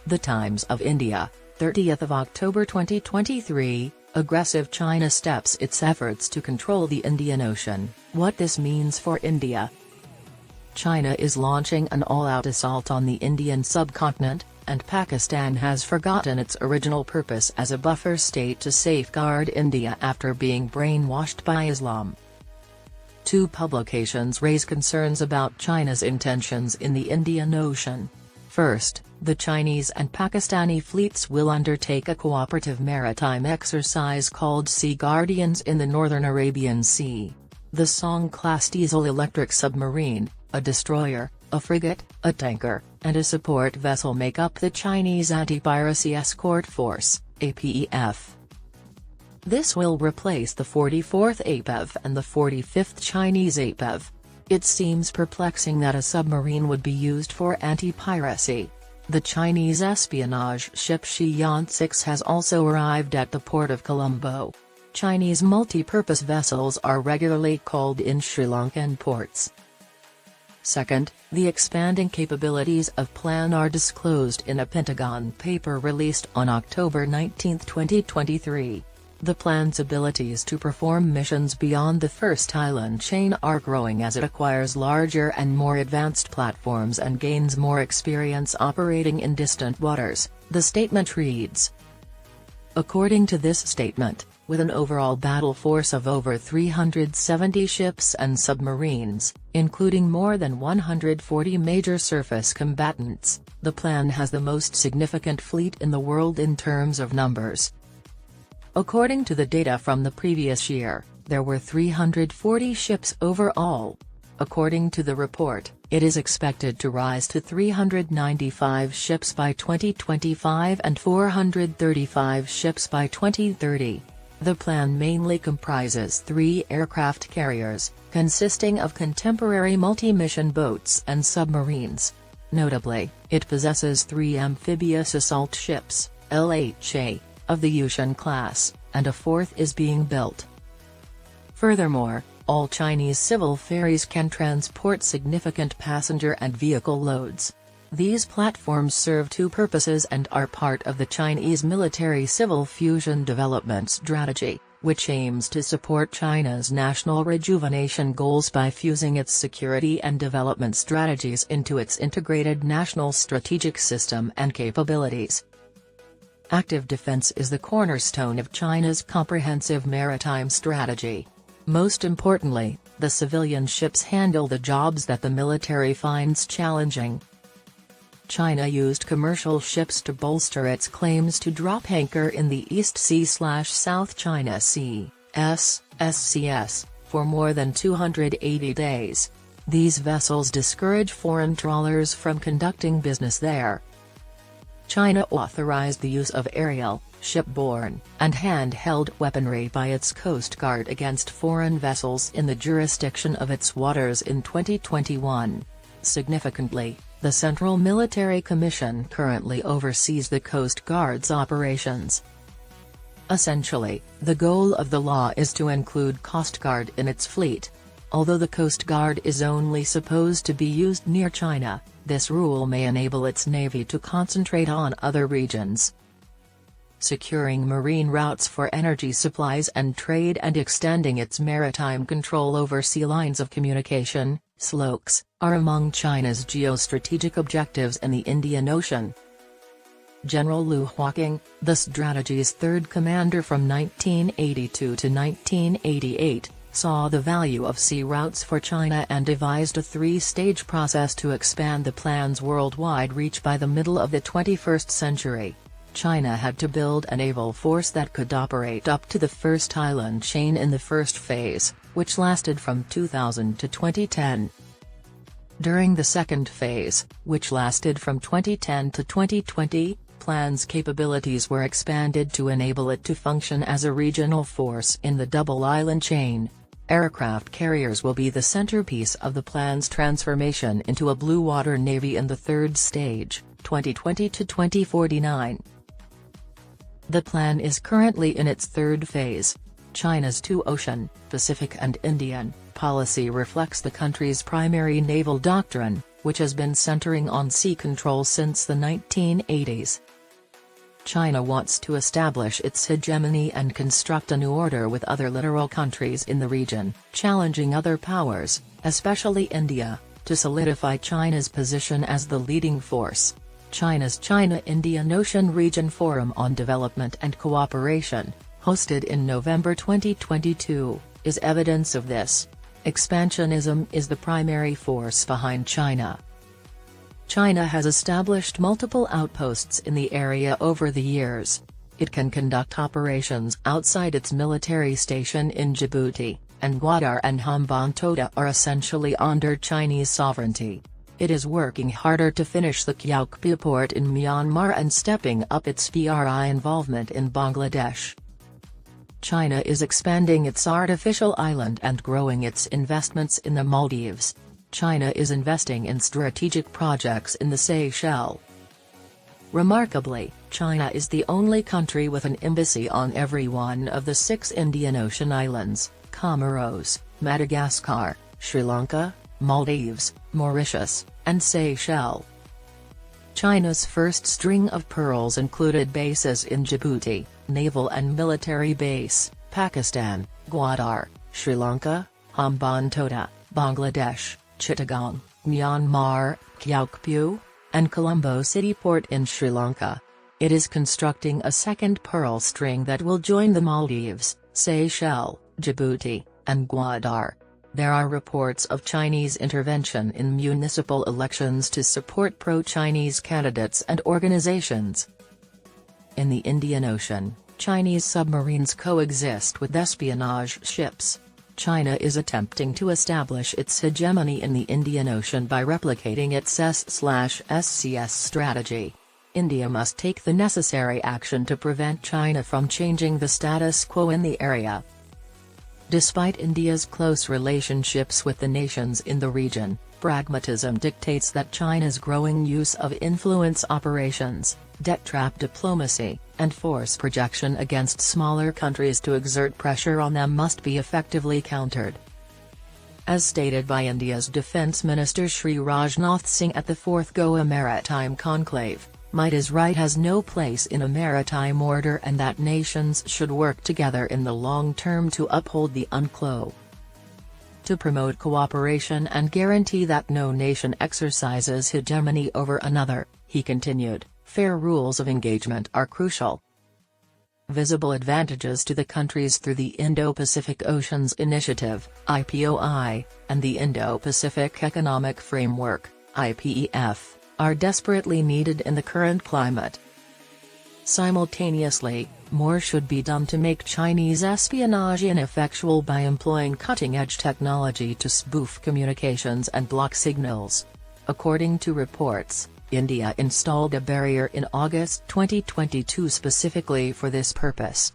The Times of India, 30th of October 2023, aggressive China steps its efforts to control the Indian Ocean, what this means for India. China is launching an all-out assault on the Indian subcontinent, and Pakistan has forgotten its original purpose as a buffer state to safeguard India after being brainwashed by Islam. Two publications raise concerns about China's intentions in the Indian Ocean. First, the Chinese and Pakistani fleets will undertake a cooperative maritime exercise called Sea Guardians in the northern Arabian Sea. The Song-class diesel-electric submarine, a destroyer, a frigate, a tanker, and a support vessel make up the Chinese anti-piracy escort force, APEF. This will replace the 44th APEF and the 45th Chinese APEF. It seems perplexing that a submarine would be used for anti-piracy. The Chinese espionage ship Shi-Yan 6 has also arrived at the port of Columbo. Chinese multipurpose vessels are regularly called in Sri Lankan ports. Second, the expanding capabilities of plan are disclosed in a Pentagon paper released on October 19, 2023. The plan's abilities to perform missions beyond the first island chain are growing as it acquires larger and more advanced platforms and gains more experience operating in distant waters, the statement reads. According to this statement, with an overall battle force of over 370 ships and submarines, including more than 140 major surface combatants, the plan has the most significant fleet in the world in terms of numbers. According to the data from the previous year, there were 340 ships overall. According to the report, it is expected to rise to 395 ships by 2025 and 435 ships by 2030. The plan mainly comprises 3 aircraft carriers, consisting of contemporary multi-mission boats and submarines. Notably, it possesses 3 amphibious assault ships, LHA, of the Shi-Yan class, and a 4th is being built. Furthermore, all Chinese civil ferries can transport significant passenger and vehicle loads. These platforms serve 2 purposes and are part of the Chinese military civil fusion development strategy, which aims to support China's national rejuvenation goals by fusing its security and development strategies into its integrated national strategic system and capabilities. Active defense is the cornerstone of China's comprehensive maritime strategy. Most importantly, the civilian ships handle the jobs that the military finds challenging. China used commercial ships to bolster its claims to drop anchor in the East Sea/South China Sea (SCS) for more than 280 days. These vessels discourage foreign trawlers from conducting business there. China authorized the use of aerial, shipborne, and handheld weaponry by its Coast Guard against foreign vessels in the jurisdiction of its waters in 2021. Significantly, the Central Military Commission currently oversees the Coast Guard's operations. Essentially, the goal of the law is to include Coast Guard in its fleet. Although the Coast Guard is only supposed to be used near China, this rule may enable its navy to concentrate on other regions. Securing marine routes for energy supplies and trade and extending its maritime control over sea lines of communication, SLOCs, are among China's geostrategic objectives in the Indian Ocean. General Liu Huaqing, the strategy's third commander from 1982 to 1988, saw the value of sea routes for China and devised a 3-stage process to expand the plan's worldwide reach by the middle of the 21st century. China had to build a naval force that could operate up to the first island chain in the first phase, which lasted from 2000 to 2010. During the second phase, which lasted from 2010 to 2020, plan's capabilities were expanded to enable it to function as a regional force in the double island chain. Aircraft carriers will be the centerpiece of the plan's transformation into a blue water navy in the third stage, 2020 to 2049. The plan is currently in its third phase. China's two-ocean, Pacific and Indian, policy reflects the country's primary naval doctrine, which has been centering on sea control since the 1980s. China wants to establish its hegemony and construct a new order with other littoral countries in the region, challenging other powers, especially India, to solidify China's position as the leading force. China's China-Indian Ocean Region Forum on Development and Cooperation, hosted in November 2022, is evidence of this. Expansionism is the primary force behind China. China has established multiple outposts in the area over the years. It can conduct operations outside its military station in Djibouti, and Gwadar and Hambantota are essentially under Chinese sovereignty. It is working harder to finish the Kyaukphyu port in Myanmar and stepping up its BRI involvement in Bangladesh. China is expanding its artificial island and growing its investments in the Maldives. China is investing in strategic projects in the Seychelles. Remarkably, China is the only country with an embassy on every one of the 6 Indian Ocean islands: Comoros, Madagascar, Sri Lanka, Maldives, Mauritius, and Seychelles. China's first string of pearls included bases in Djibouti, naval and military base, Pakistan, Gwadar, Sri Lanka, Hambantota, Bangladesh, Chittagong, Myanmar, Kyaukphyu, and Columbo City Port in Sri Lanka. It is constructing a second pearl string that will join the Maldives, Seychelles, Djibouti, and Gwadar. There are reports of Chinese intervention in municipal elections to support pro-Chinese candidates and organizations. In the Indian Ocean, Chinese submarines coexist with espionage ships. China is attempting to establish its hegemony in the Indian Ocean by replicating its S/SCS strategy. India must take the necessary action to prevent China from changing the status quo in the area. Despite India's close relationships with the nations in the region, pragmatism dictates that China's growing use of influence operations, debt trap diplomacy, and force projection against smaller countries to exert pressure on them must be effectively countered. As stated by India's Defence Minister Shri Rajnath Singh at the 4th Goa Maritime Conclave, might is right has no place in a maritime order and that nations should work together in the long term to uphold the UNCLOS. To promote cooperation and guarantee that no nation exercises hegemony over another, he continued, fair rules of engagement are crucial. Visible advantages to the countries through the Indo-Pacific Oceans Initiative, IPOI, and the Indo-Pacific Economic Framework, IPEF, are desperately needed in the current climate. Simultaneously, more should be done to make Chinese espionage ineffectual by employing cutting-edge technology to spoof communications and block signals. According to reports, India installed a barrier in August 2022 specifically for this purpose.